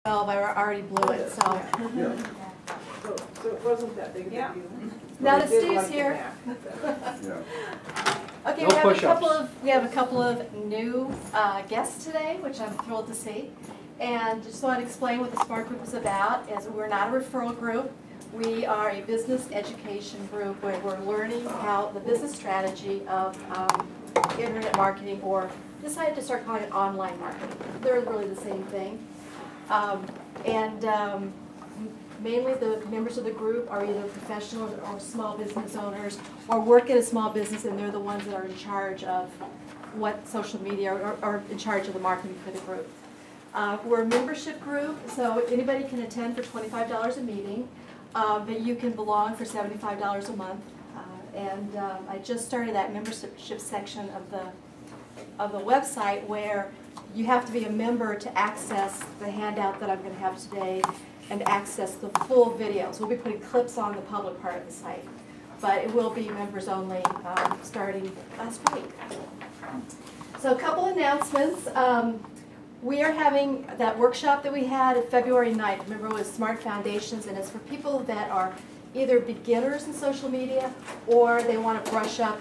12, I already blew it, so. Yeah. So it wasn't that big of a deal. Now But that I did Stu's like the here. map. Yeah. Okay, No we have push-ups. we have a couple of new guests today, which I'm thrilled to see. And just want to explain what the Smart Group is about. Is we're not a referral group. We are a business education group where we're learning how the business strategy of internet marketing, or decided to start calling it online marketing. They're really the same thing. Mainly the members of the group are either professionals or small business owners, or work at a small business, and they're the ones that are in charge of what social media, or in charge of the marketing for the group. We're a membership group, so anybody can attend for $25 a meeting, but you can belong for $75 a month. I just started that membership section of the website where you have to be a member to access the handout that I'm going to have today and access the full videos. We'll be putting clips on the public part of the site, but it will be members only starting last week. So a couple announcements. We are having that workshop that we had at February 9th. Remember, it was Smart Foundations, and it's for people that are either beginners in social media or they want to brush up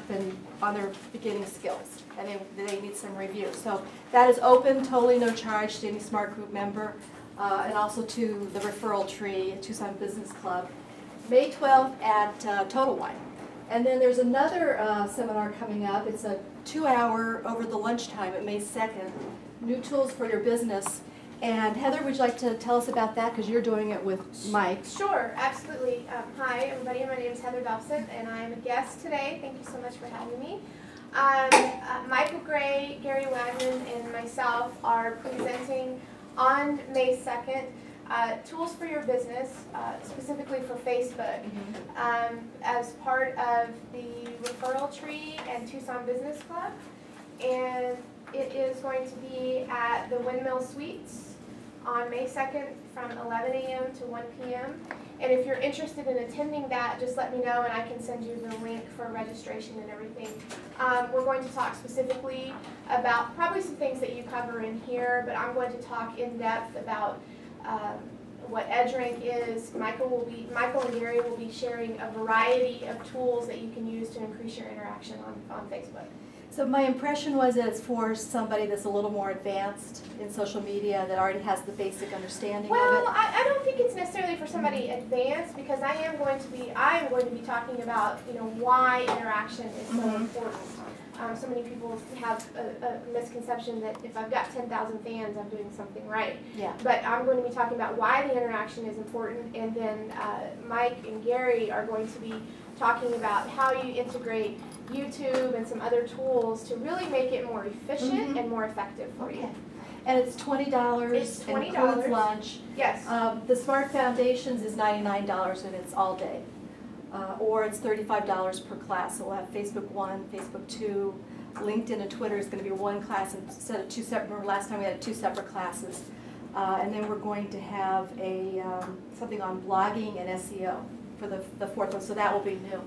on their beginning skills, and they need some review. So that is open, totally no charge to any Smart Group member, and also to the referral tree at Tucson Business Club, May 12th at Total Wine. And then there's another seminar coming up. It's a 2-hour over the lunchtime at May 2nd, New Tools for Your Business. And Heather, would you like to tell us about that, because you're doing it with Mike? Sure, absolutely. Hi, everybody. My name is Heather Dobson, and I'm a guest today. Thank you so much for having me. Michael Gray, Gary Wagner, and myself are presenting on May 2nd Tools for Your Business, specifically for Facebook, as part of the Referral Tree and Tucson Business Club. And it is going to be at the Windmill Suites on May 2nd from 11 a.m. to 1 p.m. And if you're interested in attending that, just let me know and I can send you the link for registration and everything. We're going to talk specifically about probably some things that you cover in here, but I'm going to talk in depth about what EdgeRank is. Michael and Gary will be sharing a variety of tools that you can use to increase your interaction on Facebook. So my impression was that it's for somebody that's a little more advanced in social media, that already has the basic understanding of it. Well, I don't think it's necessarily for somebody advanced, because I am going to be talking about, why interaction is so important. So many people have a misconception that if I've got 10,000 fans, I'm doing something right. Yeah. But I'm going to be talking about why the interaction is important, and then Mike and Gary are going to be talking about how you integrate YouTube and some other tools to really make it more efficient and more effective for you. And it's $20. It's $20. It includes lunch. Yes. The Smart Foundations is $99 and it's all day. Or it's $35 per class. So we'll have Facebook 1, Facebook 2, LinkedIn and Twitter is going to be one class instead of two separate. Remember last time we had 2 separate classes. And then we're going to have something on blogging and SEO for the fourth one. So that will be new.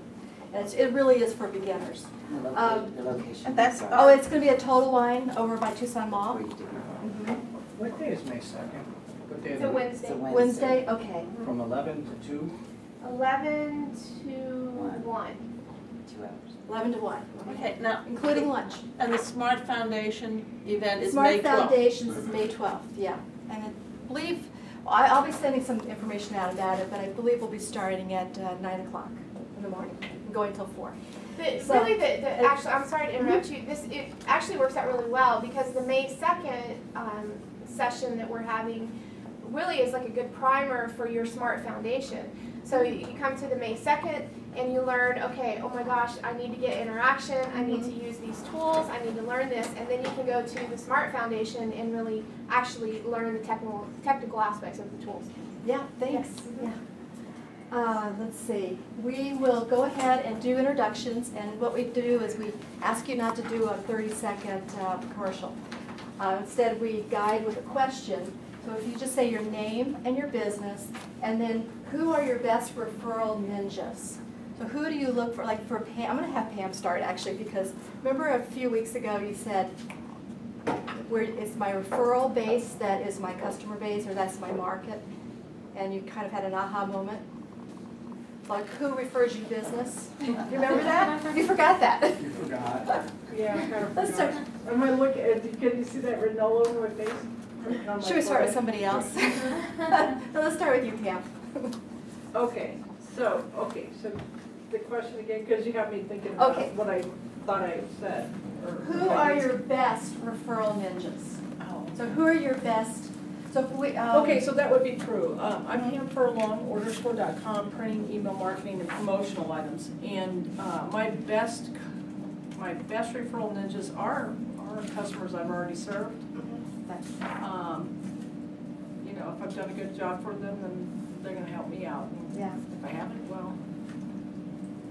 And it really is for beginners. The location. That's sorry. Oh, it's going to be a Total Wine over by Tucson Mall. Where you did it. What day is May 2nd? What day It's is a it? Wednesday. It's a Wednesday? Okay. From 11 to 2? 11 to 1. 2 hours. 11 to 1. Okay, now, Including lunch. and the Smart Foundation event is Smart May 12th. Foundations is May 12th, yeah. And I believe, I'll be sending some information out about it, but I believe we'll be starting at 9 o'clock in the morning, and going till 4. Actually, I'm sorry to interrupt you. It actually works out really well, because the May 2nd session that we're having really is like a good primer for your Smart Foundation. So you come to the May 2nd and you learn, okay, oh my gosh, I need to get interaction, I need to use these tools, I need to learn this, and then you can go to the Smart Foundation and really actually learn the technical aspects of the tools. Yeah, thanks. Yes. Yeah. Let's see. We will go ahead and do introductions, and what we do is we ask you not to do a 30-second commercial. Instead, we guide with a question. So if you just say your name and your business, and then who are your best referral ninjas? So who do you look for? Like for Pam, I'm going to have Pam start actually, because remember a few weeks ago you said where it's my referral base that is my customer base, or that's my market, and you kind of had an aha moment. Like, who refers you business? You remember that? You forgot that. You forgot. Yeah, I kind of Let's forgot. start. Am I looking, can you see that written all over my face? On my Should we start with forehead? somebody else? No, let's start with you, Pam. Okay, so the question again, because you have me thinking about Okay. what I thought I said. or Who what I are used. your best referral ninjas? Oh. So who are your best, so if we, Okay, so that would be true. I'm Pam Furlong, orderstore.com, printing, email marketing, and promotional items. And my best referral ninjas are customers I've already served. You know, if I've done a good job for them, then they're gonna help me out. And Yeah. if I haven't, well,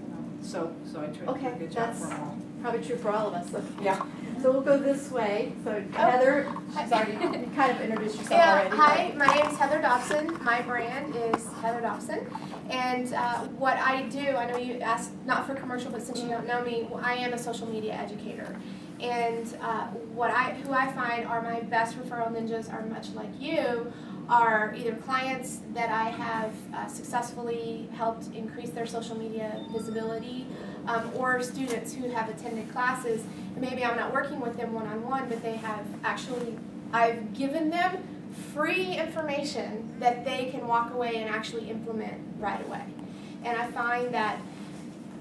you know, so I try to do Okay, a good job that's- for them all. Probably true for all of us. Yeah. So we'll go this way. So Heather, sorry, you kind of introduced yourself Yeah, already. hi, my name is Heather Dobson. My brand is Heather Dobson. And what I do, I know you asked not for commercial, but since you don't know me, I am a social media educator. And who I find are my best referral ninjas are much like you, are either clients that I have successfully helped increase their social media visibility, or students who have attended classes. And maybe I'm not working with them one-on-one, but they have actually, I've given them free information that they can walk away and actually implement right away. And I find that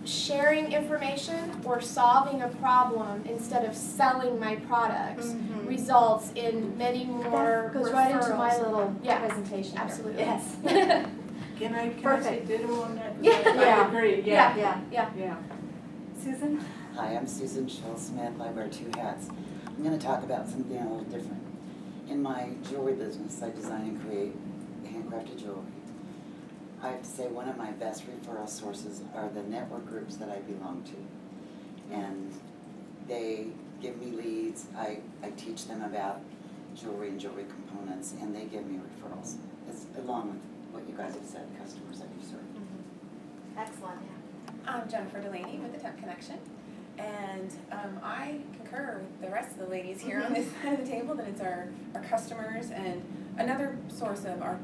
sharing information or solving a problem instead of selling my products Mhm. results in many more That goes right into my referrals. little Yeah, presentation. here. absolutely. Yes. Can I say Perfect. ditto on that? Yeah. Yeah. I agree, yeah. Yeah. Susan? Hi, I'm Susan Schill-Smith. I wear two hats. I'm going to talk about something a little different. In my jewelry business, I design and create handcrafted jewelry. I have to say one of my best referral sources are the network groups that I belong to. And they give me leads. I teach them about jewelry and jewelry components, and they give me referrals, along with what you guys have said, customers that you serve. Excellent. I'm Jennifer Delaney with the Temp Connection, and I concur with the rest of the ladies here on this side of the table that it's our customers, and another source of our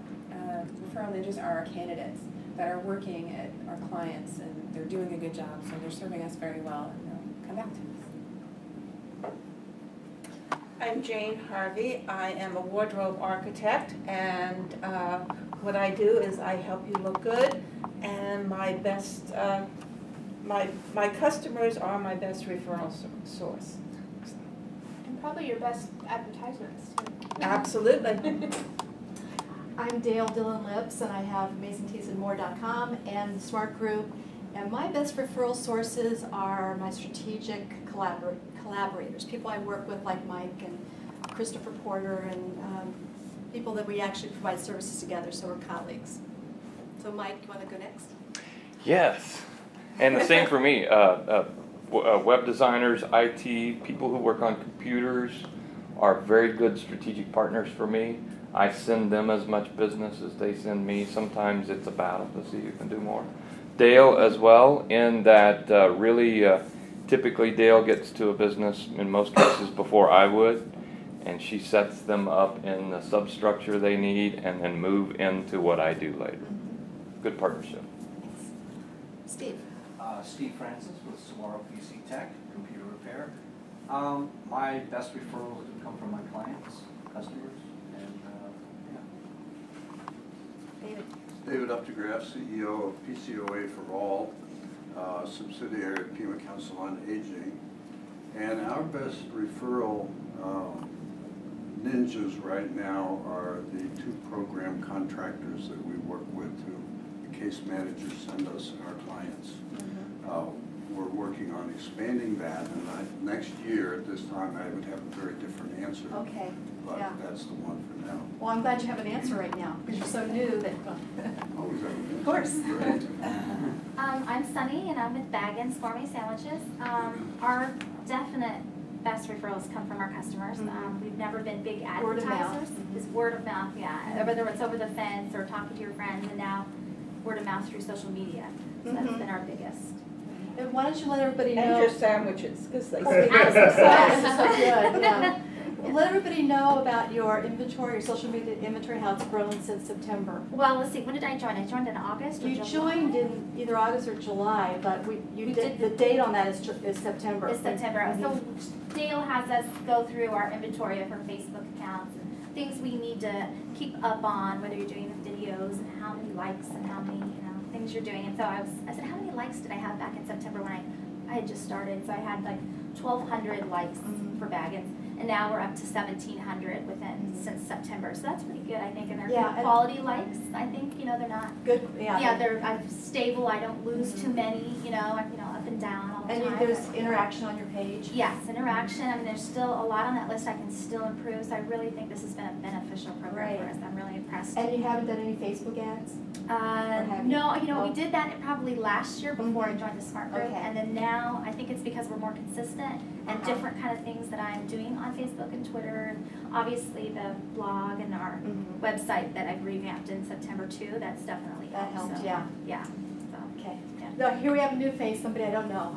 referral ninjas are our candidates that are working at our clients, and they're doing a good job, so they're serving us very well, and they'll come back to us. I'm Jane Harvey. I am a wardrobe architect, and what I do is I help you look good, and my best, my customers are my best referral source. And probably your best advertisements too. Absolutely. I'm Dale Dillon Lips, and I have AmazingTeasAndMore.com and Smart Group. And my best referral sources are my strategic collaborators, people I work with like Mike and Christopher Porter, and people that we actually provide services together, so we're colleagues. So Mike, you want to go next? Yes, and the same for me. Web designers, IT, people who work on computers are very good strategic partners for me. I send them as much business as they send me. Sometimes it's a battle to see who can do more. Dale as well, in that typically Dale gets to a business in most cases before I would, and she sets them up in the substructure they need and then move into what I do later. Good partnership. Steve. Steve Francis with Saguaro PC Tech, computer repair. My best referrals do come from my clients, customers, and David. David Updegraff, CEO of PCOA for All, subsidiary of Pima Council on Aging. And our best referral ninjas right now are the two program contractors that we work with, who the case managers send us and our clients. We're working on expanding that, and next year at this time I would have a very different answer. Okay. But Yeah. that's the one for now. Well, I'm glad you have an answer right now, because you're so new that. Always have an answer. Of course. Great. I'm Sunny, and I'm with Baggins Gourmet Sandwiches. Our definite best referrals come from our customers. We've never been big Word of mouth. advertisers. It's word of mouth, yeah. Whether it's over the fence or talking to your friends, and now word of mouth through social media. So that's been our biggest. And why don't you let everybody know? And your sandwiches, because they Yes, say so good, yeah. let everybody know about your inventory, your social media inventory, how it's grown since September. Well, let's see, when did I join? I joined in August or You July? joined in either August or July, but We the did- date on that is September. It's September. Mhm. So Dale has us go through our inventory of our Facebook accounts and things we need to keep up on, whether you're doing the videos and how many likes and how many, things you're doing. And so I said, how many likes did I have back in September when I had just started? So I had like 1,200 likes for Baggins. And now we're up to 1,700 since September. So that's pretty good, I think. And they're Yeah, good and- quality likes. I think, they're not, Good, yeah. I'm stable. I don't lose too many, I'm, up and down all the And time. there's interaction on your page. Yes, interaction. I mean, there's still a lot on that list I can still improve. So I really think this has been a beneficial program for Right. us. I'm really impressed. And you haven't done any Facebook ads? have you? No, Oh. we did that probably last year before I joined the Smart Group. Okay. And then now, I think it's because we're more consistent and different kind of things that I'm doing on Facebook and Twitter. And obviously the blog and our website that I've revamped in September too, that's definitely That helped. helped, So, yeah. Yeah, so, Okay. yeah. Now, here we have a new face, somebody I don't know.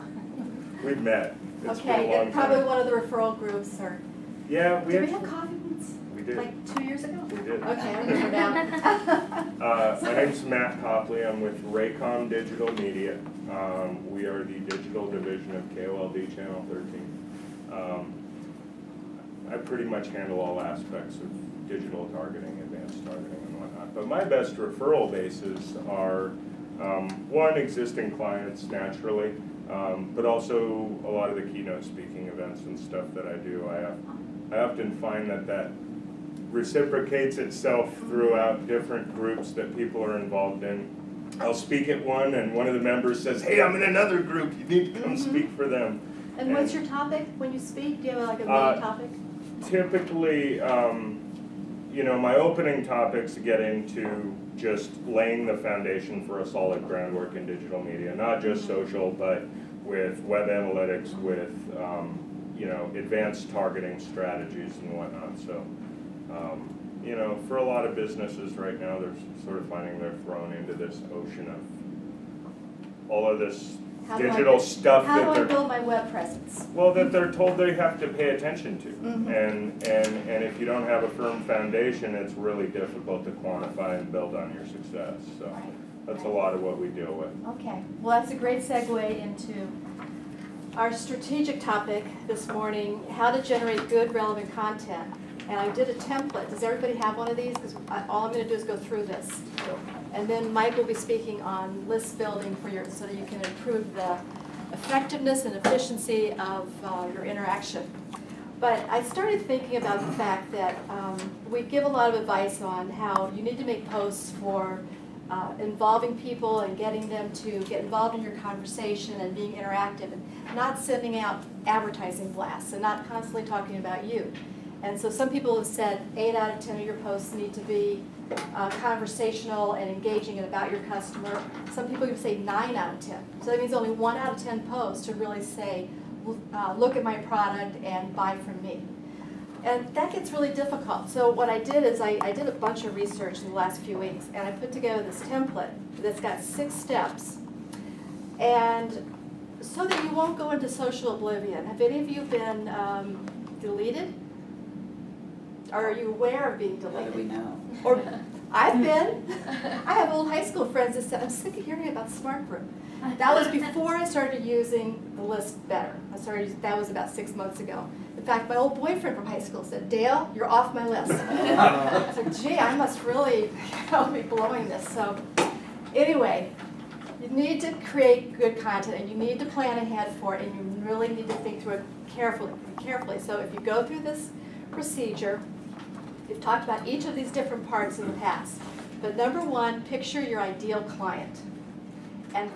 We've met. It's been Okay, a long it's probably time. one of the referral groups, or, Yeah, did we have coffee once? We did. Like 2 years ago? We did. Okay, I remember now. My name's Matt Copley. I'm with Raycom Digital Media. We are the digital division of KOLD Channel 13. I pretty much handle all aspects of digital targeting, advanced targeting, and whatnot. But my best referral bases are, one, existing clients, naturally, but also a lot of the keynote speaking events and stuff that I do. I often find that reciprocates itself throughout different groups that people are involved in. I'll speak at one, and one of the members says, "Hey, I'm in another group. You need to come speak for them." And what's your topic when you speak? Do you have like a main topic? Typically, my opening topics get into just laying the foundation for a solid groundwork in digital media, not just social, but with web analytics, with advanced targeting strategies and whatnot. So, for a lot of businesses right now, they're sort of finding they're thrown into this ocean of all of this digital stuff How that do I they're build my web presence? well, that they're told they have to pay attention to. And if you don't have a firm foundation, it's really difficult to quantify and build on your success. So that's a lot of what we deal with. Okay, well, that's a great segue into our strategic topic this morning, how to generate good, relevant content. And I did a template. Does everybody have one of these? Because all I'm going to do is go through this. And then Mike will be speaking on list building so that you can improve the effectiveness and efficiency of your interaction. But I started thinking about the fact that we give a lot of advice on how you need to make posts for involving people and getting them to get involved in your conversation and being interactive and not sending out advertising blasts and not constantly talking about you. And so some people have said 8 out of 10 of your posts need to be conversational and engaging and about your customer. Some people even say 9 out of 10. So that means only 1 out of 10 posts to really say, look at my product and buy from me. And that gets really difficult. So what I did is I did a bunch of research in the last few weeks, and I put together this template that's got 6 steps. And so that you won't go into social oblivion. Have any of you been deleted? Or are you aware of being How deleted? do we know? Or I've been. I have old high school friends that said, I'm sick of hearing about Smart Group. That was before I started using the list better. That was about 6 months ago. In fact, my old boyfriend from high school said, Dale, you're off my list. So, gee, I must really be blowing this. So anyway, you need to create good content and you need to plan ahead for it and you really need to think through it carefully. So if you go through this procedure, we've talked about each of these different parts in the past. But number 1, picture your ideal client. And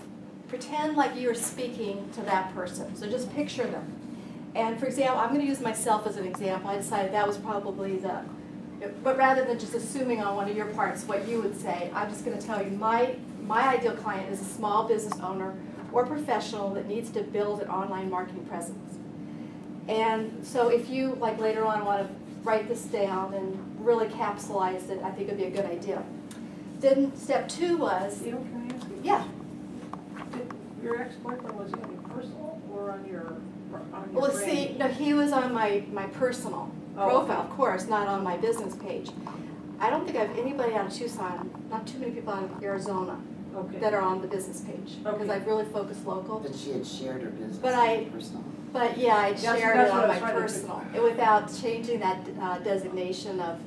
pretend like you're speaking to that person. So just picture them. And for example, I'm going to use myself as an example. I decided that was probably but rather than just assuming on one of your parts what you would say, I'm just going to tell you my ideal client is a small business owner or professional that needs to build an online marketing presence. And so if you, like later on, want to write this down and really capsulize it, I think it would be a good idea. Then step 2 was, Can I ask you? yeah. Your ex-boyfriend, was he on your personal or on your Well, brand? see, no, he was on my personal. Oh, profile, okay. of course, not on my business page. I don't think I have anybody out of Tucson, not too many people out of Arizona Okay. that are on the business page, because Okay. I've really focused local. But she had shared her business But on personal. But yeah, I That's- shared that's it what on I my was trying to personal, without changing that designation of,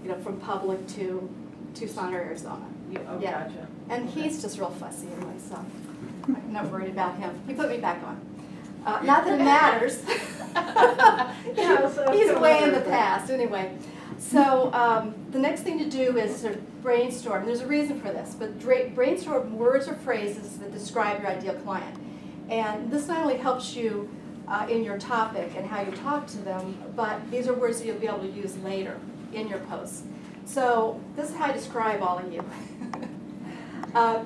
you know, from public to Tucson or Arizona. Yeah, oh, Yeah. gotcha. And Okay. he's just real fussy anyway, so I'm not worried about him. He put me back on. Not that it matters. Yeah, so He's that's way in kinda the weird. past, anyway. So the next thing to do is to brainstorm. There's a reason for this, but brainstorm words or phrases that describe your ideal client. And this not only helps you in your topic and how you talk to them, but these are words that you'll be able to use later in your posts. So this is how I describe all of you.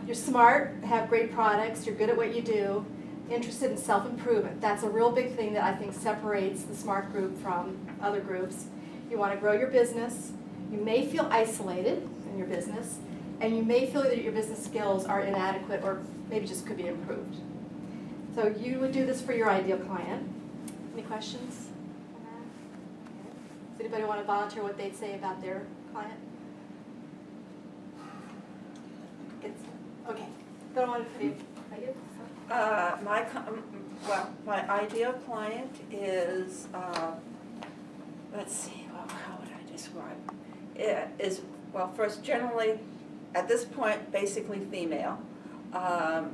You're smart, have great products, you're good at what you do, interested in self-improvement. That's a real big thing that I think separates the SMART group from other groups. You want to grow your business. You may feel isolated in your business, and you may feel that your business skills are inadequate or maybe just could be improved. So you would do this for your ideal client. Any questions on that? Okay. Does anybody want to volunteer what they'd say about their client? It's, okay. Don't want to put you. Are you? My ideal client is, let's see, well, how would I describe? It is, well, first, generally, at this point, basically female.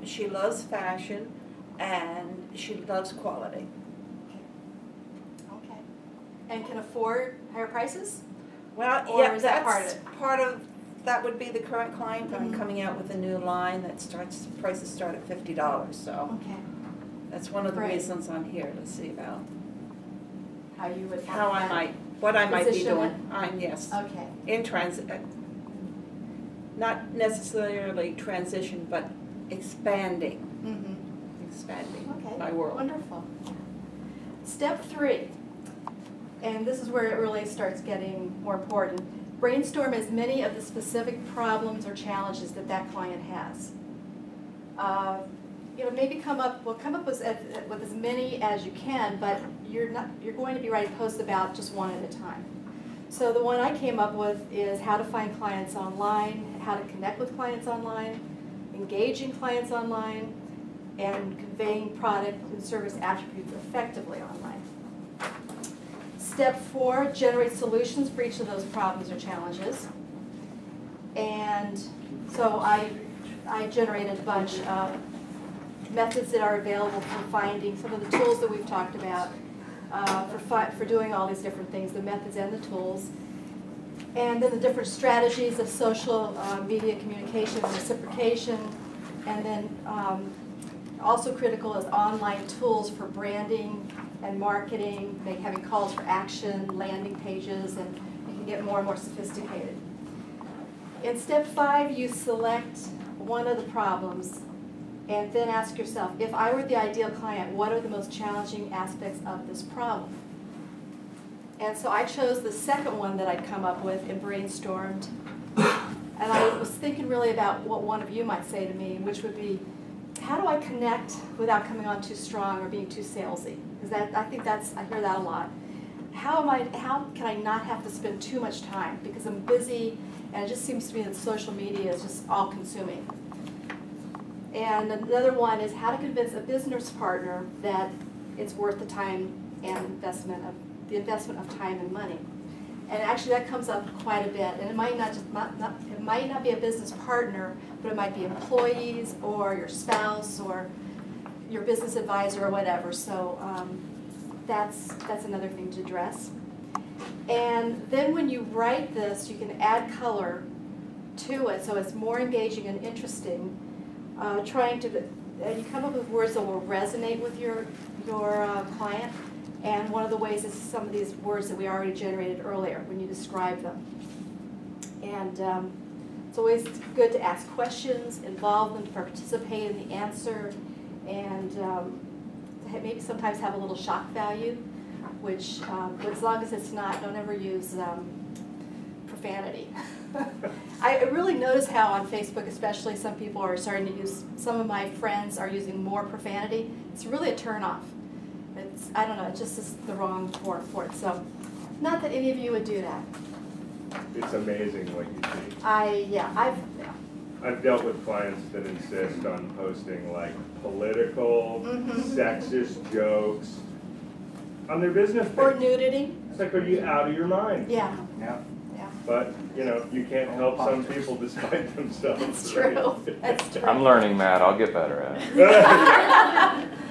She loves fashion and she loves quality. Okay. And can afford higher prices? Well, Or yeah, is that part of that's it? part of, that would be the current client. I'm Mhm. coming out with a new line that starts, prices start at $50, so Okay. that's one of the Great. reasons I'm here to see about How you would how I that. might, what I might be Position doing. it. Yes, Okay. in transit, not necessarily transition, but expanding Mm-hmm. Okay. my world. Wonderful. Step 3, and this is where it really starts getting more important. Brainstorm as many of the specific problems or challenges that that client has. You know, maybe come up with as many as you can, but you're going to be writing posts about just one at a time. So the one I came up with is how to find clients online, how to connect with clients online, engaging clients online, and conveying product and service attributes effectively online. Step 4, generate solutions for each of those problems or challenges. And so I generated a bunch of methods that are available for finding some of the tools that we've talked about for doing all these different things, the methods and the tools. And then the different strategies of social media communication and reciprocation. And then also critical is online tools for branding and marketing, having calls for action, landing pages, and you can get more and more sophisticated. In step 5, you select one of the problems and then ask yourself, if I were the ideal client, what are the most challenging aspects of this problem? And so I chose the second one that I'd come up with and brainstormed. And I was thinking really about what one of you might say to me, which would be, how do I connect without coming on too strong or being too salesy? Because I hear that a lot. How can I not have to spend too much time? Because I'm busy, and it just seems to me that social media is just all consuming. And another one is how to convince a business partner that it's worth the time and investment of time and money. And actually that comes up quite a bit. And it might not be a business partner, but it might be employees or your spouse or your business advisor or whatever. So that's another thing to address. And then when you write this, you can add color to it so it's more engaging and interesting. You come up with words that will resonate with your client. And one of the ways is some of these words that we already generated earlier when you describe them. And it's always good to ask questions, involve them to participate in the answer, and maybe sometimes have a little shock value, which, as long as it's not, don't ever use profanity. I really notice how on Facebook especially some people are starting to use, some of my friends are using more profanity. It's really a turnoff. I don't know, it just is the wrong form for it. So Not that any of you would do that. It's amazing what you see. I've I've dealt with clients that insist on posting like political, sexist jokes on their business or page. nudity. It's like, are you out of your mind? Yeah. Yeah. But, you know, you can't help some people despite themselves. That's right? true. That's true. I'm learning, Matt. I'll get better at it.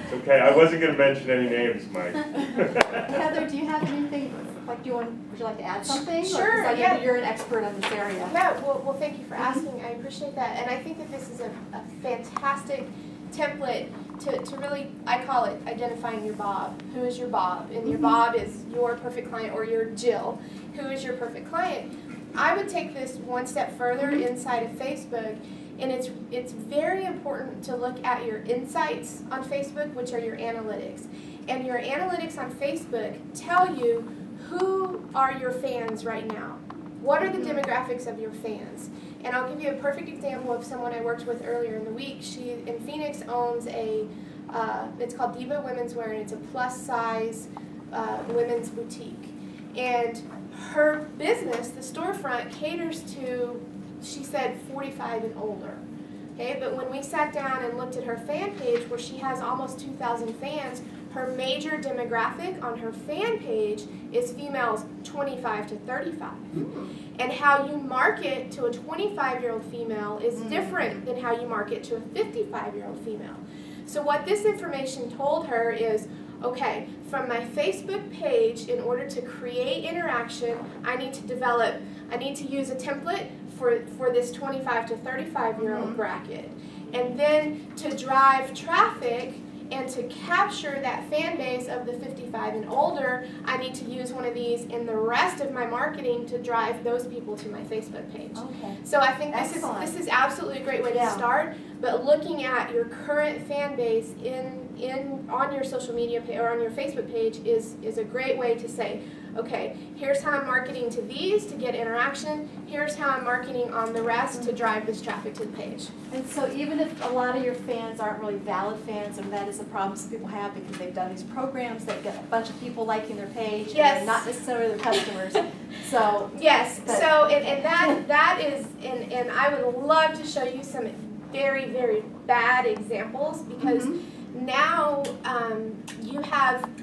It's okay, I wasn't going to mention any names, Mike. Heather, do you have anything, like, would you like to add something? Sure, Or, 'cause I know yeah. that you're an expert on this area. Yeah, well, thank you for asking. I appreciate that. And I think that this is a fantastic template to really, I call it identifying your Bob. Who is your Bob? And your Bob is your perfect client, or your Jill. Who is your perfect client? I would take this one step further inside of Facebook, and it's very important to look at your insights on Facebook, which are your analytics. And your analytics on Facebook tell you who are your fans right now. What are the demographics of your fans? And I'll give you a perfect example of someone I worked with earlier in the week. She, in Phoenix, owns it's called Diva Women's Wear, and it's a plus-size women's boutique. And her business, the storefront, caters to, she said, 45 and older. Okay, but when we sat down and looked at her fan page, where she has almost 2,000 fans, her major demographic on her fan page is females 25 to 35. And how you market to a 25-year-old female is different than how you market to a 55-year-old female. So what this information told her is, okay, from my Facebook page, in order to create interaction, I need to use a template for this 25 to 35-year-old bracket. And then to drive traffic and to capture that fan base of the 55 and older, I need to use one of these in the rest of my marketing to drive those people to my Facebook page. Okay. So I think this is absolutely a great way to start, but looking at your current fan base on your social media page or on your Facebook page is a great way to say, okay, here's how I'm marketing to these to get interaction, here's how I'm marketing on the rest to drive this traffic to the page. And so even if a lot of your fans aren't really valid fans, and that is a problem some people have because they've done these programs, they've got a bunch of people liking their page, and they're not necessarily their customers. So yes, so and that is, and I would love to show you some very, very bad examples, because now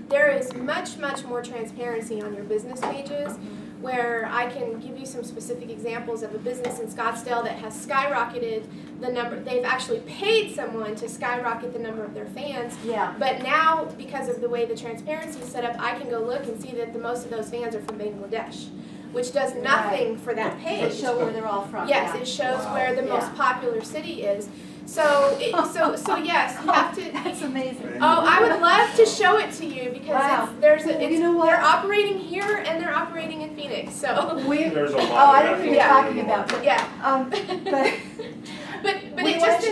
there is much, much more transparency on your business pages, where I can give you some specific examples of a business in Scottsdale that has skyrocketed the number. They've actually paid someone to skyrocket the number of their fans. Yeah. But now, because of the way the transparency is set up, I can go look and see that most of those fans are from Bangladesh, which does nothing for that page. They show where they're all from. Yes, it shows where the most popular city is. So yes, you have to. That's amazing. Oh, I would love to show it to you, because you know what? they're operating here and they're operating in Phoenix. So There's a lot I know who you're talking about. But, yeah. But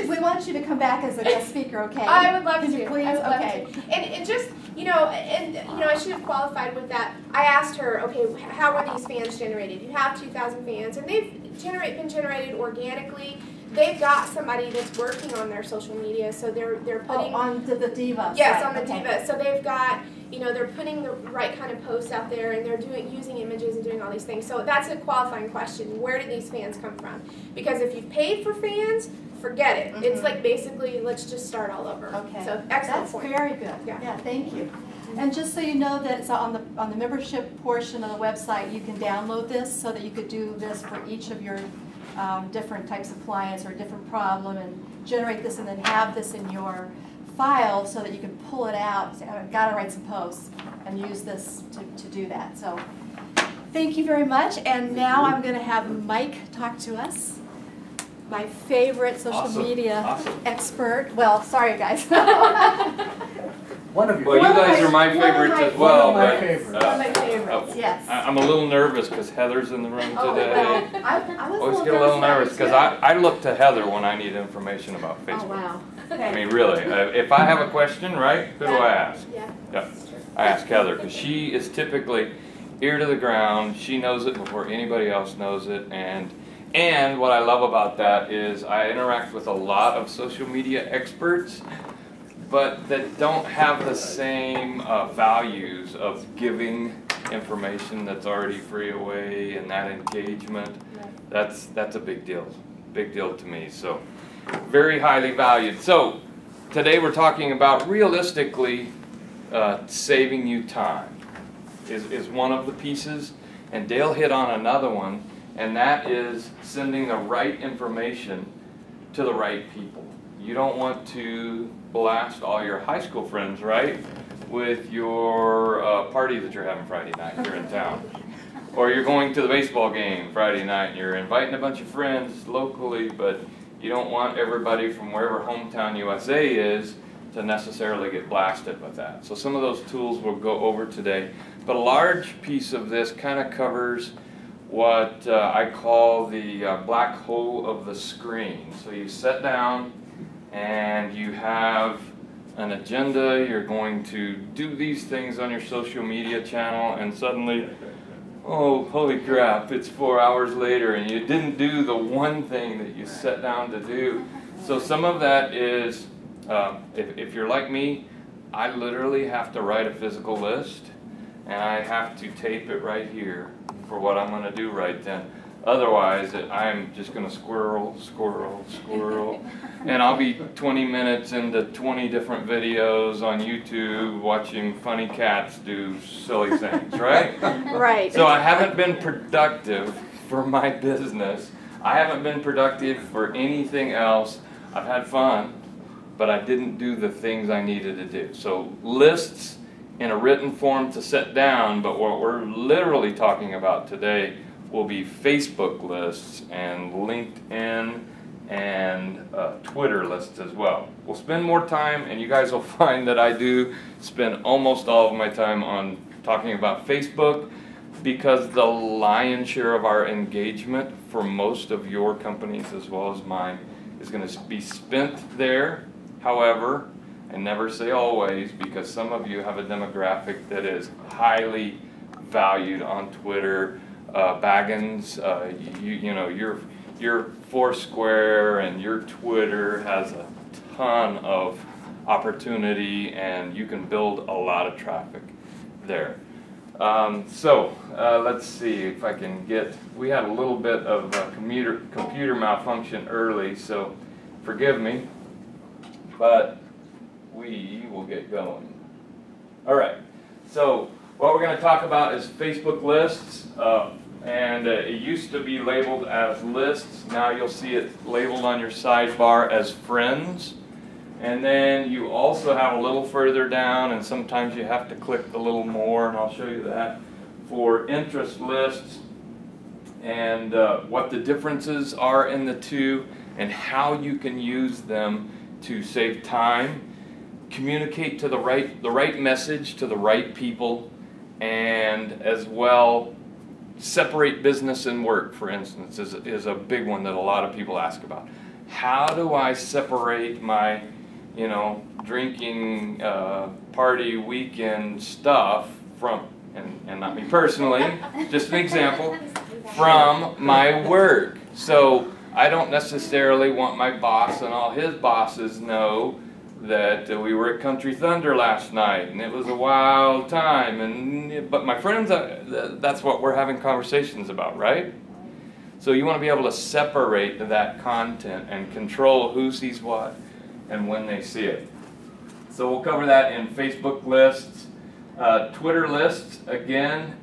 we want you to come back as a guest speaker, okay? I would love Can to. you please? I would love okay. to. And just, I should have qualified with that. I asked her, okay, how were these fans generated? You have 2,000 fans, and they've been generated organically. They've got somebody that's working on their social media, so they're putting on the Diva. Yes, on the Diva. So they've got, they're putting the right kind of posts out there, and they're using images and doing all these things. So that's a qualifying question. Where do these fans come from? Because if you've paid for fans, forget it. It's like basically, let's just start all over. Okay. So excellent That's point. very good. Yeah, thank you. And just so you know that it's on the membership portion of the website, you can download this so that you could do this for each of your different types of clients or different problem, and generate this and then have this in your file so that you can pull it out. Say, I've got to write some posts, and use this to do that. So thank you very much. And now I'm going to have Mike talk to us, my favorite social media expert. Well, sorry guys. One of your Well, you guys are my favorites as well. One of my but, favorites. One of my favorites, yes. I'm a little nervous because Heather's in the room today. Well, I was Always get a little nervous because I look to Heather when I need information about Facebook. Oh, wow. I mean, really, if I have a question, right, who do I ask? Yeah. I ask Heather, because she is typically ear to the ground. She knows it before anybody else knows it, and what I love about that is I interact with a lot of social media experts, but that don't have the same values of giving information that's already free away and that engagement, that's a big deal to me. So very highly valued. So today we're talking about realistically saving you time is one of the pieces, and Dale hit on another one, and that is sending the right information to the right people. You don't want to blast all your high school friends, right, with your party that you're having Friday night here in town. Or you're going to the baseball game Friday night and you're inviting a bunch of friends locally, but you don't want everybody from wherever Hometown USA is to necessarily get blasted with that. So some of those tools we'll go over today. But a large piece of this kind of covers what I call the black hole of the screen. So you sit down and you have an agenda, you're going to do these things on your social media channel, and suddenly, oh, holy crap, it's 4 hours later and you didn't do the one thing that you sat down to do. So some of that is, if you're like me, I literally have to write a physical list, and I have to tape it right here for what I'm going to do right then. Otherwise, I'm just going to squirrel, and I'll be 20 minutes into 20 different videos on YouTube watching funny cats do silly things, right? Right. So I haven't been productive for my business. I haven't been productive for anything else. I've had fun, but I didn't do the things I needed to do. So lists in a written form to set down, but what we're literally talking about today will be Facebook lists and LinkedIn and Twitter lists as well. We'll spend more time, and you guys will find that I do spend almost all of my time on talking about Facebook, because the lion's share of our engagement for most of your companies as well as mine is going to be spent there. However, I never say always, because some of you have a demographic that is highly valued on Twitter. Baggins, you know, your Foursquare and your Twitter has a ton of opportunity, and you can build a lot of traffic there. Let's see if I can get, we had a little bit of a computer malfunction early, so forgive me, but we will get going. All right, so what we're going to talk about is Facebook lists, and it used to be labeled as lists. Now you'll see it labeled on your sidebar as friends. And then you also have a little further down, and sometimes you have to click a little more, and I'll show you that, for interest lists, and what the differences are in the two, and how you can use them to save time, communicate to the right message to the right people, and as well separate business and work, for instance, is a big one that a lot of people ask about. How do I separate my, you know, drinking party weekend stuff from, and not me personally, just an example, from my work? So I don't necessarily want my boss and all his bosses know that we were at Country Thunder last night and it was a wild time, but my friends, that's what we're having conversations about, right? So you want to be able to separate that content and control who sees what and when they see it. So we'll cover that in Facebook lists. Twitter lists, again,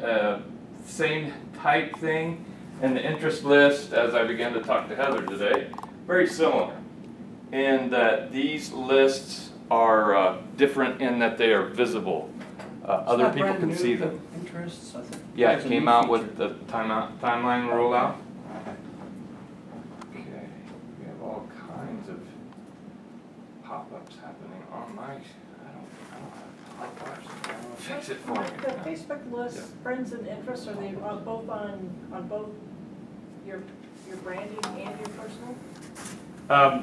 same type thing. And the interest list, as I began to talk to Heather today, very similar in that these lists are different in that they are visible. Other people can see them. Interests, I think. Yeah, it came out with the timeline rollout. Okay, we have all kinds of pop-ups happening on my, I don't have pop-ups. Fix it for me. The Facebook lists, friends and interests, are they both on both your branding and your personal?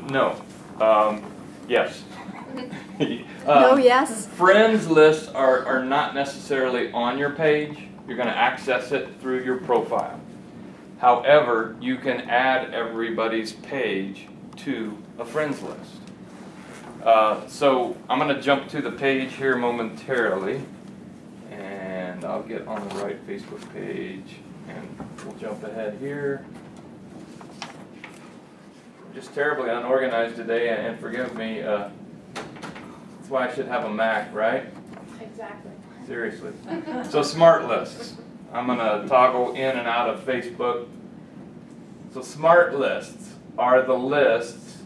No. Yes. No, yes? Friends lists are not necessarily on your page. You're going to access it through your profile. However, you can add everybody's page to a friends list. So I'm going to jump to the page here momentarily. And I'll get on the right Facebook page, and we'll jump ahead here. Just terribly unorganized today, and forgive me, that's why I should have a Mac, right? Exactly. Seriously. So smart lists. I'm gonna toggle in and out of Facebook. So smart lists are the lists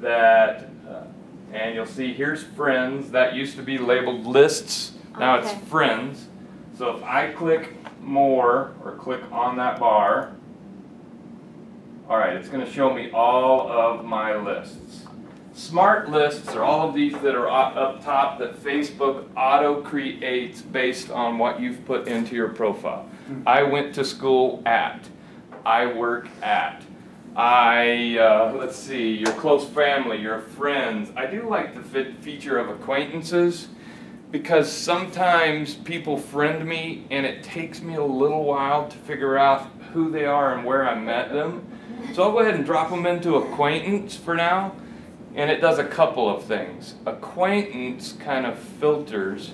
that, and you'll see here's friends. That used to be labeled lists. Now it's Okay. friends. So if I click more or click on that bar, all right, it's going to show me all of my lists. Smart lists are all of these that are up top that Facebook auto creates based on what you've put into your profile. I went to school at, I work at, let's see, your close family, your friends. I do like the feature of acquaintances, because sometimes people friend me and it takes me a little while to figure out who they are and where I met them. So I'll go ahead and drop them into acquaintance for now, and it does a couple of things. Acquaintance kind of filters.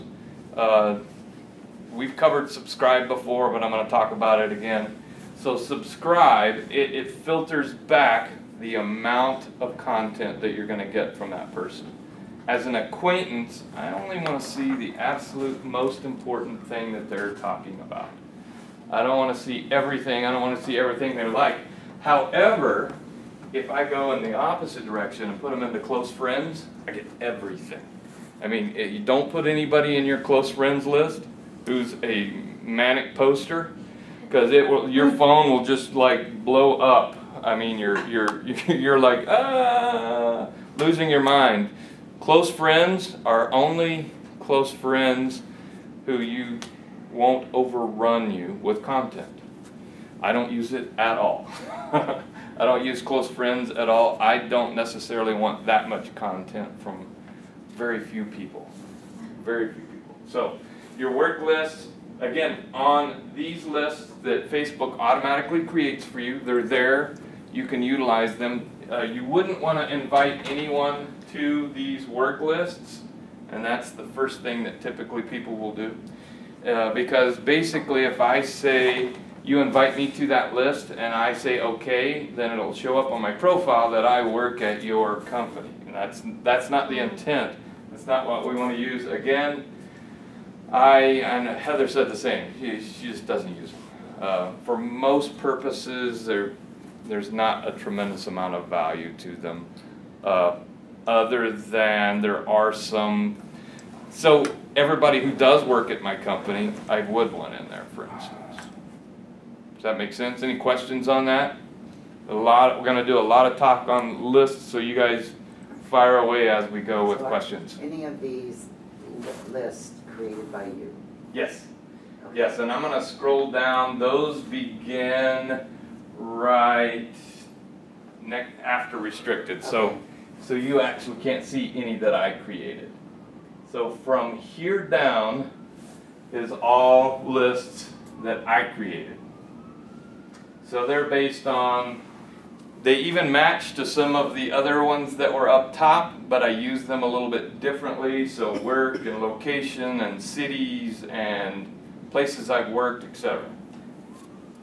We've covered subscribe before, but I'm going to talk about it again. So subscribe, it filters back the amount of content that you're going to get from that person. As an acquaintance, I only want to see the absolute most important thing that they're talking about. I don't want to see everything. I don't want to see everything they like. However, if I go in the opposite direction and put them into close friends, I get everything. I mean, you don't put anybody in your close friends list who's a manic poster, because your phone will just like blow up. I mean, you're like losing your mind. Close friends are only close friends who you won't overrun you with content. I don't use it at all. I don't use close friends at all. I don't necessarily want that much content from very few people. Very few people. So your work lists, again, on these lists that Facebook automatically creates for you, they're there. You can utilize them. You wouldn't want to invite anyone to these work lists, and that's the first thing that typically people will do. Because basically if I say you invite me to that list and I say okay, then it'll show up on my profile that I work at your company. And that's not the intent. That's not what we want to use. Again, and Heather said the same. She just doesn't use them. For most purposes, there's not a tremendous amount of value to them, other than there are some. So everybody who does work at my company, I would want in there, for instance. Does that make sense? Any questions on that? We're going to do a lot of talk on lists, so you guys fire away as we go with questions. Any of these lists created by you? Yes. Yes, and I'm going to scroll down. Those begin right after restricted. Okay. So you actually can't see any that I created. So from here down is all lists that I created. So they're based on, they even match to some of the other ones that were up top, but I use them a little bit differently. So work and location and cities and places I've worked, etc.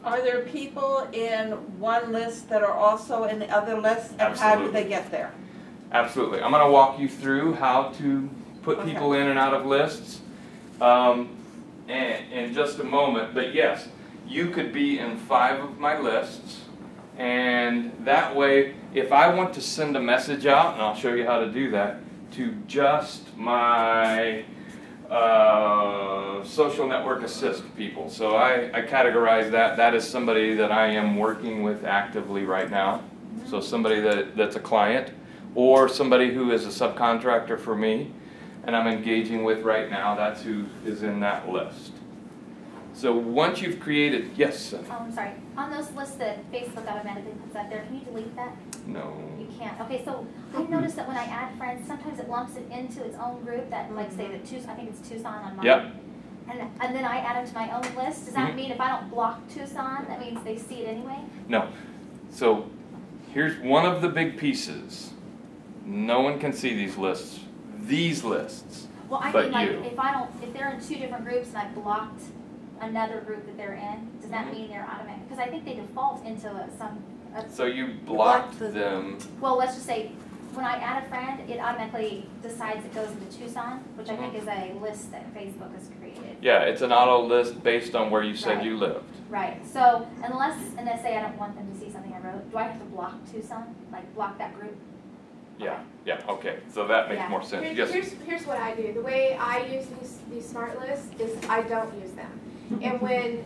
Are there people in one list that are also in the other list, and how do Absolutely. they get there? Absolutely. I'm going to walk you through how to put people in and out of lists in just a moment. But yes, you could be in 5 of my lists, and that way, if I want to send a message out, and I'll show you how to do that, to just my social network assist people. So I categorize that. That is somebody that I am working with actively right now. So somebody that's a client, or somebody who is a subcontractor for me, and I'm engaging with right now. That's who is in that list. So once you've created, yes? Oh, I'm sorry. On those lists that Facebook automatically puts out there, can you delete that? No. You can't. Okay, so I noticed that when I add friends, sometimes it lumps it into its own group that, like, say, the Tucson, I think it's Tucson on mine. Yep. And then I add them to my own list. Does that mean if I don't block Tucson, that means they see it anyway? No. So here's one of the big pieces. No one can see these lists. These lists. Well, I but mean, like, you. if they're in 2 different groups and I blocked another group that they're in, does that mean they're automatic? Because I think they default into So you blocked them. well, let's just say, when I add a friend, it automatically decides it goes into Tucson, which I think is a list that Facebook has created. Yeah, it's an auto list based on where you said Right. you lived. Right, so unless say I don't want them to see something I wrote, do I have to block Tucson? Like block that group? Yeah, yeah, okay, so that makes Yeah. more sense. Here's, Yes. here's what I do. The way I use these smart lists is I don't use them. And when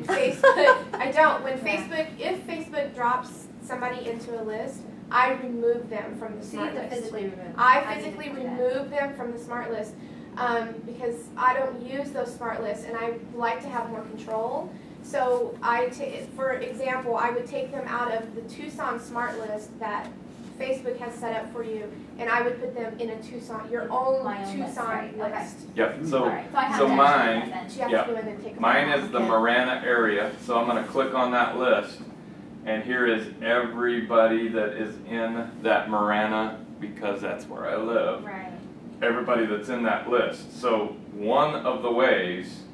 Facebook, I don't. When Facebook, if Facebook drops somebody into a list, I remove them from the So you smart have to list. physically remove. I need to physically do that. remove them from the smart list because I don't use those smart lists and I like to have more control. So for example, I would take them out of the Tucson smart list that Facebook has set up for you, and I would put them in a Tucson, your own My own list, Tucson right, okay. list. Yep, so, Alright, so I have so to mine, actually do that then. So you have Yeah. to go in and take them mine out. is the Marana area, so I'm gonna click on that list, and here is everybody that is in that Marana, because that's where I live. Right. Everybody that's in that list. So one of the ways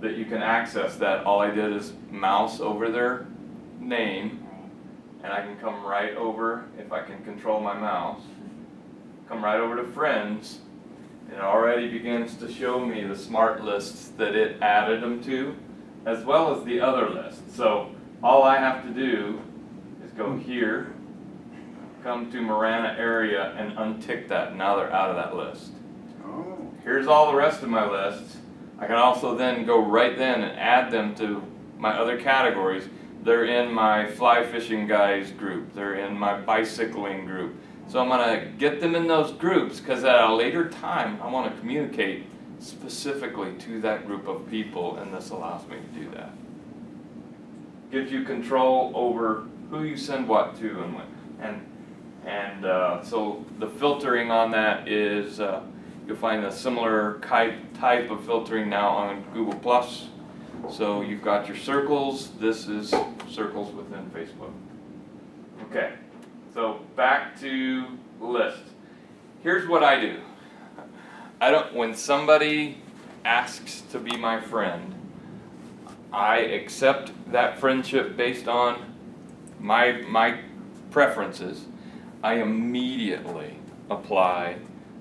that you can access that, all I did is mouse over their name, and I can come right over, if I can control my mouse, come right over to friends, and it already begins to show me the smart lists that it added them to, as well as the other lists. So all I have to do is go here, come to Marana area, and untick that. Now they're out of that list. Oh, Here's all the rest of my lists. I can also then go right then and add them to my other categories. They're in my fly fishing guys group. They're in my bicycling group. So I'm gonna get them in those groups because at a later time I want to communicate specifically to that group of people, and this allows me to do that. Gives you control over who you send what to and when. So the filtering on that is you'll find a similar type of filtering now on Google+. So you've got your circles. This is circles within Facebook. Okay, so back to list. Here's what I do. When somebody asks to be my friend, I accept that friendship based on my preferences. I immediately apply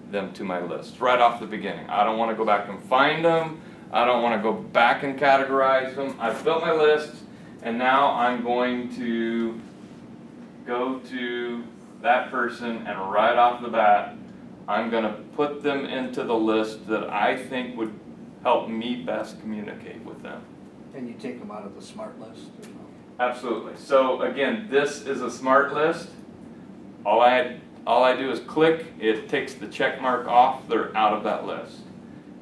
them to my list right off the beginning. I don't want to go back and find them. I don't want to go back and categorize them. I've built my list, and now I'm going to go to that person, and right off the bat, I'm going to put them into the list that I think would help me best communicate with them. And you take them out of the smart list? Absolutely. So again, this is a smart list. All I do is click, it takes the check mark off, they're out of that list.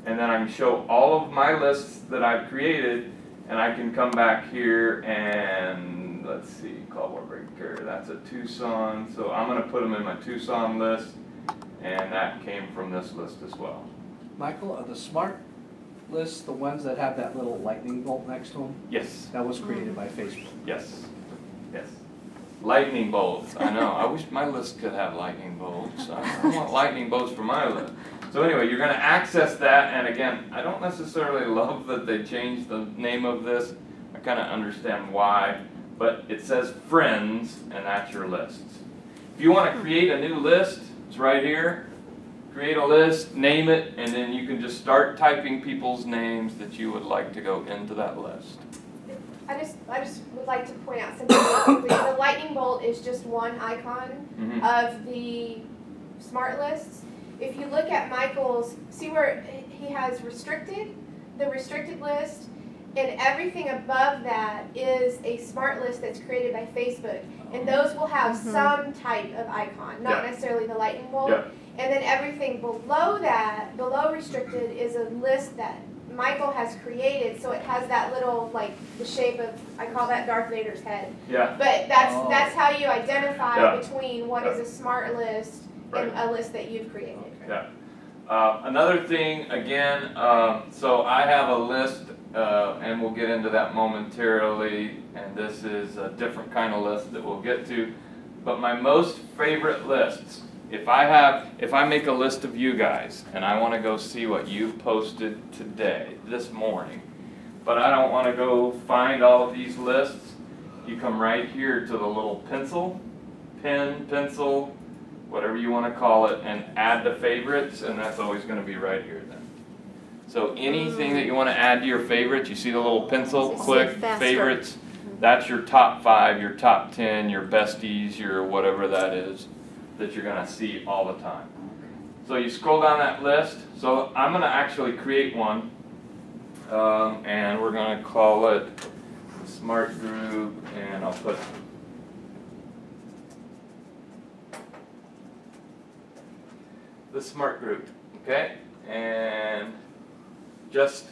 And then I can show all of my lists that I've created, and I can come back here and, let's see, Caldwell Breaker, that's a Tucson, so I'm going to put them in my Tucson list, and that came from this list as well. Michael, are the smart lists the ones that have that little lightning bolt next to them? Yes, That was created by Facebook. yes, yes. Lightning bolts, I know, I wish my list could have lightning bolts. I want lightning bolts for my list. So anyway, you're going to access that, and again, I don't necessarily love that they changed the name of this. I kind of understand why, but it says friends, and that's your list. If you want to create a new list, it's right here. Create a list, name it, and then you can just start typing people's names that you would like to go into that list. I just would like to point out something really quickly. The lightning bolt is just one icon of the smart lists. If you look at Michael's, see where he has restricted, the restricted list, and everything above that is a smart list that's created by Facebook. And those will have some type of icon, not necessarily the lightning bolt. Yeah. And then everything below that, below restricted, is a list that Michael has created, so it has that little, like, the shape of, I call that Darth Vader's head. Yeah. But that's how you identify Yeah. between what is a smart list and a list that you've created. Yeah. Another thing, again, so I have a list, and we'll get into that momentarily, and this is a different kind of list that we'll get to. But my most favorite lists, if I make a list of you guys, and I want to go see what you've posted today, this morning, but I don't want to go find all of these lists. You come right here to the little pencil, pencil, whatever you want to call it, and add to favorites, and that's always going to be right here then. So anything that you want to add to your favorites, you see the little pencil, So click, faster. favorites, that's your top 5, your top 10, your besties, your whatever that is that you're going to see all the time. So you scroll down that list. So I'm going to actually create one, and we're going to call it Smart Group, and I'll put the Smart Group, okay? And just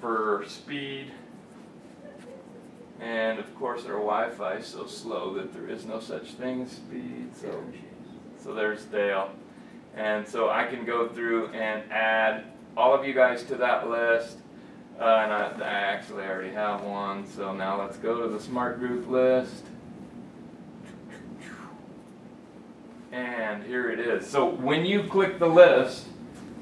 for speed, and of course our Wi-Fi is so slow that there is no such thing as speed, so there's Dale. And so I can go through and add all of you guys to that list, and I actually already have one, so now let's go to the Smart Group list. And here it is. So when you click the list,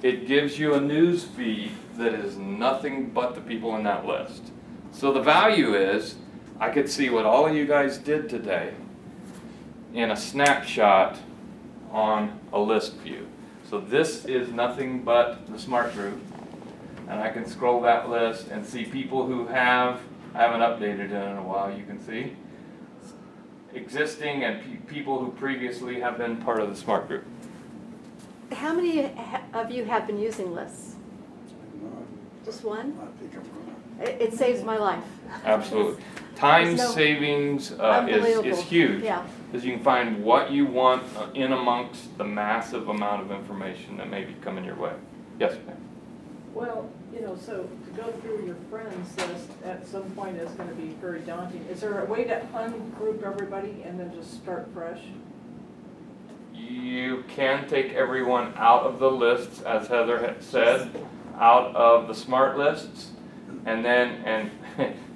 it gives you a news feed that is nothing but the people in that list. So the value is, I could see what all of you guys did today in a snapshot on a list view. So this is nothing but the Smart Group. And I can scroll that list and see people who I haven't updated it in a while, you can see. Existing and people who previously have been part of the Smart Group. How many of you have been using lists? Just one? I think I'm gonna. It saves my life. Absolutely. Time There's no- savings is Unbelievable. huge. Yeah. Because you can find what you want in amongst the massive amount of information that may be coming your way. Yes, ma'am. Well, you know, so to go through your friends list at some point is going to be very daunting. Is there a way to ungroup everybody and then just start fresh? You can take everyone out of the lists, as Heather had said, out of the smart lists, and then,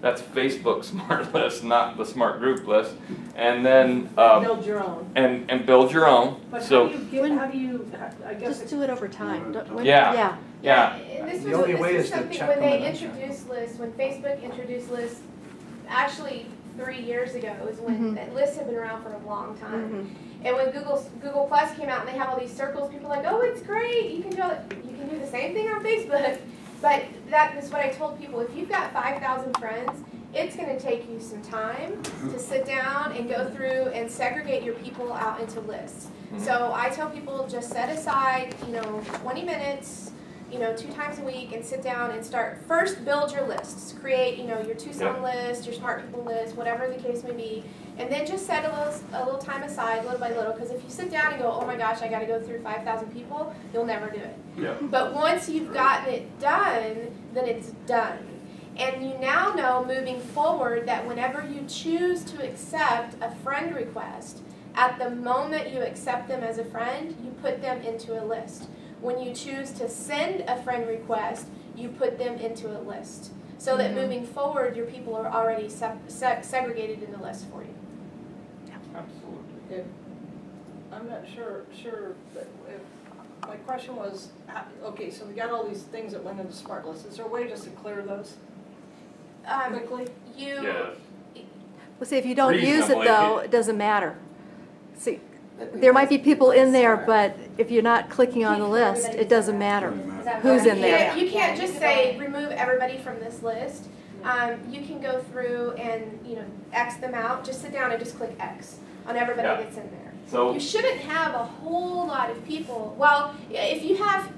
that's Facebook smart list, not the Smart Group list, and then, Build your own. and build your own. But So, how do you, I guess. Just do it over time. Yeah. yeah, And this The was, only way this was is to something, check when them they eventually. introduced lists, when Facebook introduced lists, actually 3 years ago is when lists have been around for a long time. And when Google Plus came out and they have all these circles, people are like, oh, it's great, you can do the same thing on Facebook. But that is what I told people, if you've got 5,000 friends, it's going to take you some time to sit down and go through and segregate your people out into lists. So I tell people just set aside, 20 minutes, 2 times a week and sit down and start. First, build your lists. Create, your Tucson list, your Smart People list, whatever the case may be. And then just set a little time aside, little by little, because if you sit down and go, oh my gosh, I got to go through 5,000 people, you'll never do it. yeah. But once you've gotten it done, then it's done. And you now know moving forward that whenever you choose to accept a friend request, at the moment you accept them as a friend, you put them into a list. When you choose to send a friend request, you put them into a list. So that moving forward, your people are already segregated in the list for you. Absolutely. I'm not sure, but my question was, okay, so we got all these things that went into Smart List. Is there a way just to clear those quickly? Yes. Well, see, if you don't use it Reasonably. though, it doesn't matter. See, there might be people in there, but if you're not clicking on the list, it doesn't matter who's in there. You can't just say remove everybody from this list. You can go through and X them out. Just sit down and just click X on everybody Yeah. that's in there. So You shouldn't have a whole lot of people. Well, if you have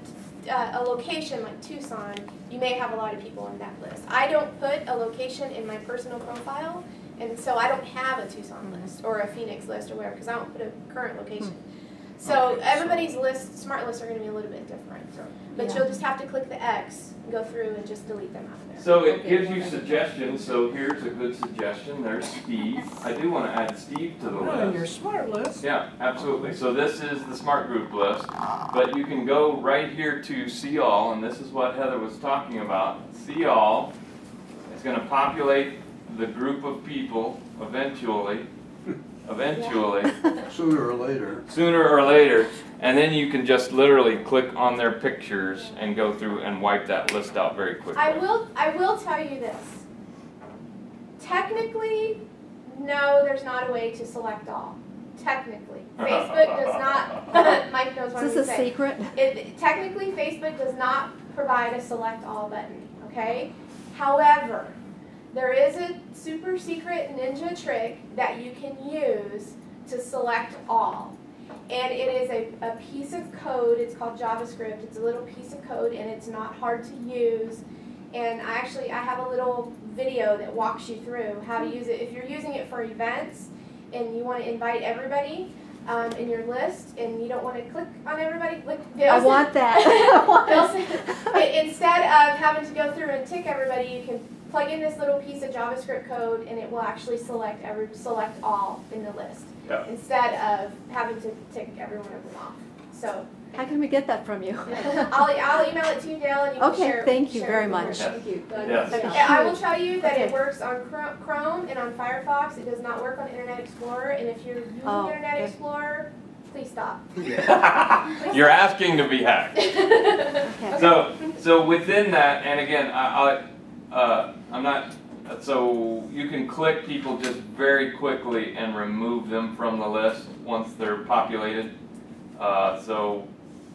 a location like Tucson, you may have a lot of people in that list. I don't put a location in my personal profile, and so I don't have a Tucson list or a Phoenix list or whatever, because I don't put a current location. So Okay, everybody's list, smart lists are going to be a little bit different. But you'll just have to click the X, and go through and just delete them out of there. So it gives you suggestions, so here's a good suggestion, there's Steve. I do want to add Steve to the Oh, your list. Smart List. Yeah, absolutely. So this is the Smart Group list, but you can go right here to See All, and this is what Heather was talking about. See All is going to populate the group of people eventually, Sooner or later. And then you can just literally click on their pictures and go through and wipe that list out very quickly. I will tell you this. Technically, no, there's not a way to select all. Technically. Facebook does not, Mike knows what I'm Is this a saying. secret? Technically, Facebook does not provide a select all button, okay? However, there is a super secret ninja trick that you can use to select all. And it is a piece of code. It's called JavaScript. It's a little piece of code, and it's not hard to use. And I have a little video that walks you through how to use it. If you're using it for events and you want to invite everybody in your list, and you don't want to click on everybody, I want that. Instead of having to go through and tick everybody, you can plug in this little piece of JavaScript code, and it will actually select all in the list. Yeah. Instead of having to tick every one of them off. So How can we get that from you? I'll email it to you, Dale, and you can share. Okay, thank you share very it with much. her. Thank you. Yes. And I will tell you that Okay. it works on Chrome and on Firefox. It does not work on Internet Explorer. And if you're using Internet okay. Explorer, please stop. You're asking to be hacked. Okay. So within that, and again, I'm not. So you can click people just very quickly and remove them from the list once they're populated. So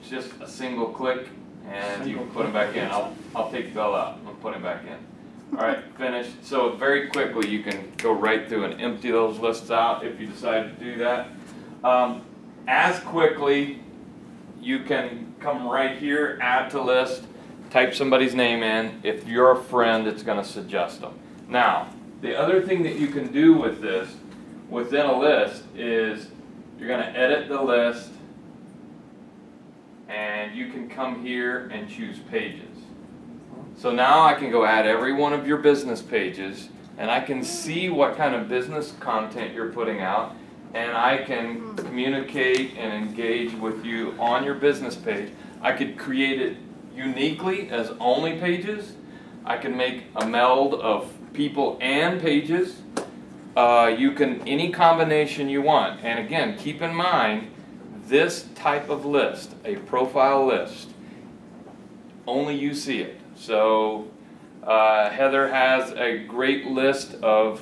just a single click, and you can put them back in. I'll take Bell out and put him back in. All right, finished. So very quickly, you can go right through and empty those lists out if you decide to do that. As quickly, you can come right here, add to list, type somebody's name in. If you're a friend, it's going to suggest them. Now, the other thing that you can do with this, within a list, is you're going to edit the list, and you can come here and choose pages. So now I can go add every one of your business pages, and I can see what kind of business content you're putting out, and I can communicate and engage with you on your business page. I could create it uniquely as only pages. I can make a meld of people and pages. You can, any combination you want. And again, keep in mind, this type of list, a profile list, only you see it. So Heather has a great list of,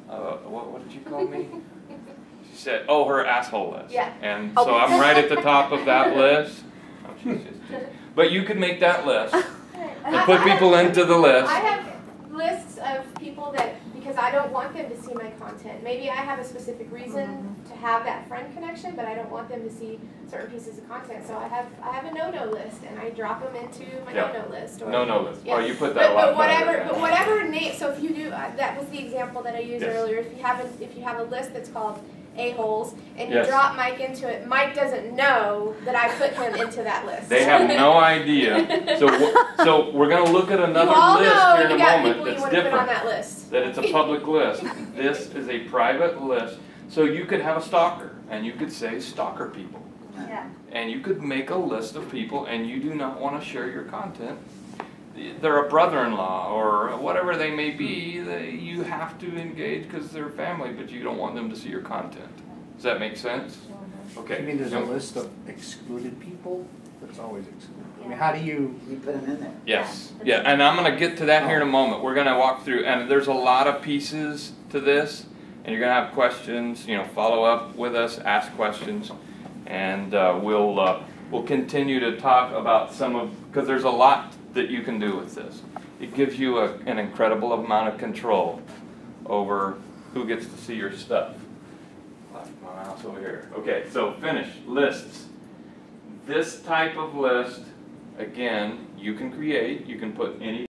what did you call me? She said, oh, her asshole list. Yeah. And so I'm right at the top of that list. Oh, she's just, but you could make that list and put people into the list. I have lists of people that, because I don't want them to see my content. Maybe I have a specific reason to have that friend connection, but I don't want them to see certain pieces of content. So I have a no-no list, and I drop them into my no-no list. Or, No-no list. Yeah. Oh, you put that a lot better. But whatever name. So if you do, that was the example that I used Yes. earlier. If you have a list that's called a-holes, and you Yes. drop Mike into it, Mike doesn't know that I put him into that list. They have no idea. So we're going to look at another you all list know here in you a got moment people you that's want to put on different. that list. That it's a public list. This is a private list. So you could have a stalker, and you could say stalker people. Yeah. And you could make a list of people, and you do not want to share your content. They're a brother-in-law or whatever they may be. You have to engage because they're family, but you don't want them to see your content. Does that make sense? Okay. I mean, there's a list of excluded people that's always excluded. I mean, how do you? You put them in there. Yes, yeah, and I'm going to get to that here in a moment. We're going to walk through, and there's a lot of pieces to this, and you're going to have questions, follow up with us, ask questions, and we'll continue to talk about some of, because there's a lot that you can do with this. It gives you an incredible amount of control over who gets to see your stuff. Left my mouse over here. Okay, so finish, lists. This type of list, again, you can create, you can put any